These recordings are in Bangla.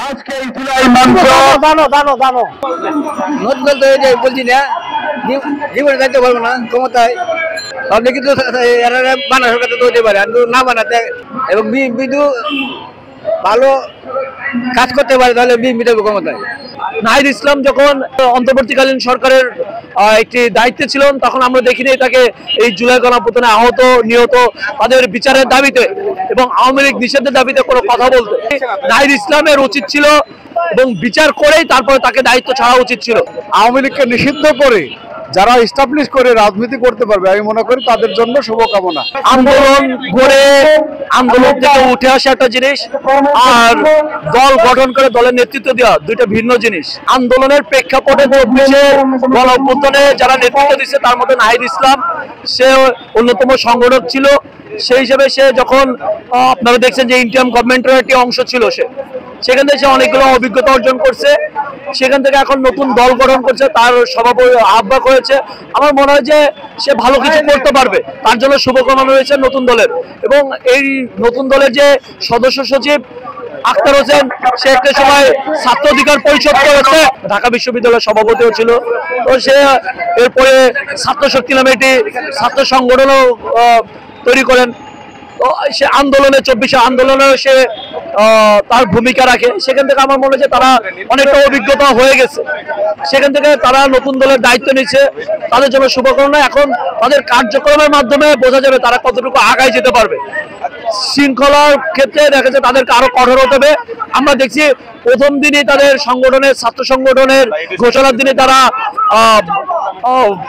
আজকে এই জুলাই মঞ্চ নতুন বলছি না জীবনে যাইতে পারবো না ক্ষমতায় আপনি কিন্তু বানা সরকার তো হতে পারে না বানাতে এবং বিদু ভালো কাজ করতে পারে তাহলে বিএনপি দেবে ক্ষমতায়। নাহিদ ইসলাম যখন অন্তর্বর্তীকালীন সরকারের একটি দায়িত্বে ছিলেন তখন আমরা দেখিনি তাকে এই জুলাই গণঅভ্যুত্থানে আহত নিহত তাদের বিচারের দাবিতে এবং আওয়ামী লীগ নিষেধের দাবিতে কোনো কথা বলতে। নাহিদ ইসলামের উচিত ছিল এবং বিচার করেই তারপরে তাকে দায়িত্ব ছাড়া উচিত ছিল। আওয়ামী লীগকে নিষিদ্ধ করে যারা এস্টাবলিশ করে রাজনীতি করতে পারবে আমি মনে করি তাদের জন্য শুভকামনা। আন্দোলন করে আন্দোলন থেকে উঠে আসা একটা জিনিস আর দল গঠন করে দলের নেতৃত্ব দেওয়া দুইটা ভিন্ন জিনিস। আন্দোলনের প্রেক্ষাপটে গণঅভ্যুত্থানে যারা নেতৃত্ব দিচ্ছে তার মধ্যে নাহিদ ইসলাম সে অন্যতম সংগঠক ছিল। সেই হিসেবে সে যখন আপনারা দেখছেন যে ইন্ডিয়ান গভর্নমেন্টের একটি অংশ ছিল সেখান থেকে সে অনেকগুলো অভিজ্ঞতা অর্জন করছে। সেখান থেকে এখন নতুন দল গঠন করছে, তার সভাপতি আহ্বায়ক হয়েছে। আমার মনে হয় যে সে ভালো কিছু করতে পারবে, তার জন্য শুভকামনা রয়েছে নতুন দলের। এবং এই নতুন দলের যে সদস্য সচিব আখতার হোসেন সে একটা সময় ছাত্র অধিকার পরিষদ করেছে, ঢাকা বিশ্ববিদ্যালয়ের সভাপতিও ছিল। তো সে এরপরে ছাত্র শক্তি নামে একটি ছাত্র সংগঠনও তৈরি করেন। তো সে আন্দোলনে 24 আন্দোলনে সে তার ভূমিকা রাখে। সেখান থেকে আমার মনে হয় যে তারা অনেকটা অভিজ্ঞতা হয়ে গেছে, সেখান থেকে তারা নতুন দলের দায়িত্ব নিচ্ছে, তাদের জন্য শুভকামনা। এখন তাদের কার্যক্রমের মাধ্যমে বোঝা যাবে তারা কতটুকু আগায় যেতে পারবে। শৃঙ্খলার ক্ষেত্রে দেখা যায় তাদেরকে আরো কঠোর হতে হবে। আমরা দেখছি প্রথম দিনই তাদের সংগঠনের ছাত্র সংগঠনের ঘোষণার দিনে তারা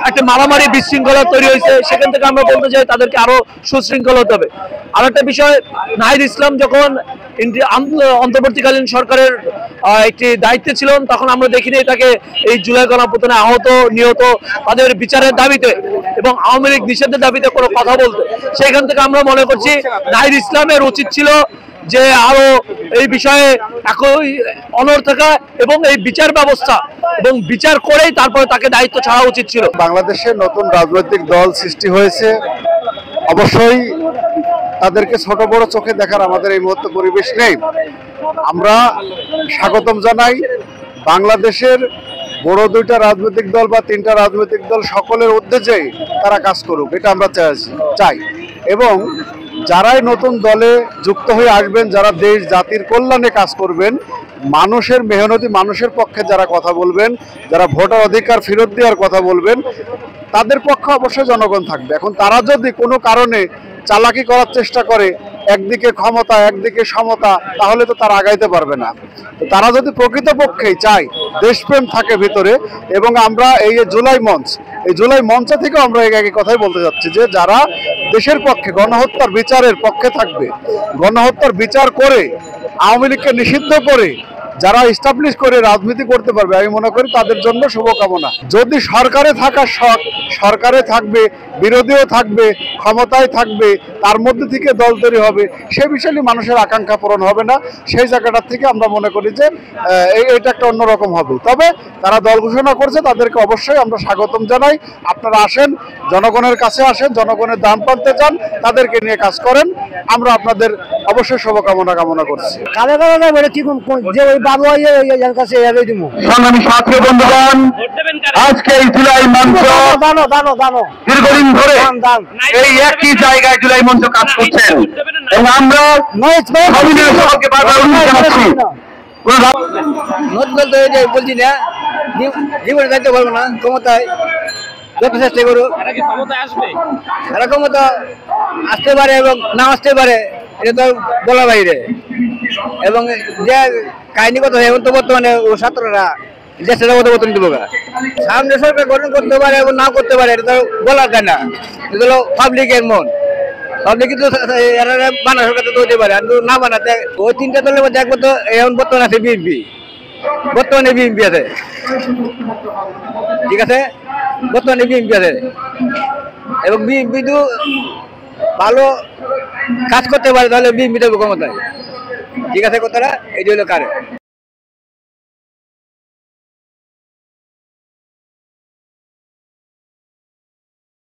একটা মারামারি বিশৃঙ্খলা তৈরি হয়েছে। সেখান থেকে আমরা বলতে চাই তাদেরকে আরো সুশৃঙ্খল হতে হবে। আর একটা বিষয়, নাহিদ ইসলাম যখন অন্তর্বর্তীকালীন সরকারের একটি দায়িত্বে ছিলেন তখন আমরা দেখিনি তাকে এই জুলাই গণঅভ্যুত্থানে আহত নিহত তাদের বিচারের দাবিতে এবং আওয়ামী লীগ নিষেধের দাবিতে কোনো কথা বলতে। সেখান থেকে আমরা মনে করছি নাহিদ ইসলামের উচিত ছিল যে আরো এই বিষয়ে একই অনড় থাকা এবং এই বিচার ব্যবস্থা এবং বিচার করেই তারপরে তাকে দায়িত্ব ছাড়া উচিত ছিল। বাংলাদেশে নতুন রাজনৈতিক দল সৃষ্টি হয়েছে, অবশ্যই তাদেরকে ছোট বড় চোখে দেখার আমাদের এই মুহূর্তে পরিবেশ নেই। আমরা স্বাগতম জানাই বাংলাদেশের বড় দুইটা রাজনৈতিক দল বা তিনটা রাজনৈতিক দল সকলের উদ্দেশ্যেই তারা কাজ করুক, এটা আমরা চাই। এবং যারাই নতুন দলে যুক্ত হয়ে আসবেন, যারা দেশ জাতির কল্যাণে কাজ করবেন, মানুষের মেহনতি মানুষের পক্ষে যারা কথা বলবেন, যারা ভোটার অধিকার ফেরত দেওয়ার কথা বলবেন, তাদের পক্ষে অবশ্যই জনগণ থাকবে। এখন তারা যদি কোনো কারণে চালাকি করার চেষ্টা করে, একদিকে ক্ষমতা একদিকে সমতা, তাহলে তো তারা আগাইতে পারবে না। তো তারা যদি প্রকৃতপক্ষেই চায় দেশপ্রেম থাকে ভিতরে, এবং আমরা এই জুলাই মঞ্চ থেকে আমরা একই কথাই বলতে যাচ্ছি যে যারা দেশের পক্ষে গণহত্যার বিচারের পক্ষে থাকবে, গণহত্যার বিচার করে আওয়ামী লীগকে নিষিদ্ধ করে যারা এস্টাবলিশ করে রাজনীতি করতে পারবে আমি মনে করি তাদের জন্য শুভকামনা। যদি সরকারে থাকার শখ, সরকারে থাকবে, বিরোধীও থাকবে, ক্ষমতায় থাকবে, তার মধ্যে থেকে দল তৈরি হবে, সে বিষয়ে মানুষের আকাঙ্ক্ষা পূরণ হবে না। সেই জায়গাটা থেকে আমরা মনে করি যে এটা একটা অন্যরকম হবে। তবে তারা দল ঘোষণা করছে, তাদেরকে অবশ্যই আমরা স্বাগতম জানাই। আপনারা আসেন, জনগণের কাছে আসেন, জনগণের দাম পানতে চান, তাদেরকে নিয়ে কাজ করেন। আমরা আপনাদের অবশ্যই শুভকামনা কামনা করছি। আজকে এই জুলাই মঞ্চ দীর্ঘদিন ধরে এই একই জায়গায় জুলাই মঞ্চ কাজ করছেন এবং আমরা সকলকে বারবার অনুরোধ জানাচ্ছি নতুন বলছি না জীবনে যাইতে পারবো না ক্ষমতায়, যত চেষ্টা করুক এরা ক্ষমতা আসতে পারে এবং না আসতে পারে, এটা তো বলার বাইরে। এবং যে কাহিনী কথা এখন তো বর্তমানে ও ছাত্ররা দেশের পরিবর্তন দিব, সামনে সরকার গঠন করতে পারে এবং না করতে পারে, এটা তো বলার যায় না। এটা হলো পাবলিকের মন, পাবলিক কিন্তু বানা সরকার তো হতে পারে না বানাতে। ওই তিনটা দলের মধ্যে একমাত্র এখন বর্তমানে আছে বিএনপি, বর্তমানে বিএনপি আছে, ঠিক আছে, বর্তমানে বিএনপি আছে এবং বিএনপি তো ভালো কাজ করতে পারে তাহলে বিএনপি দেবো ক্ষমতায়, ঠিক আছে কথাটা। এই হলো কারণ।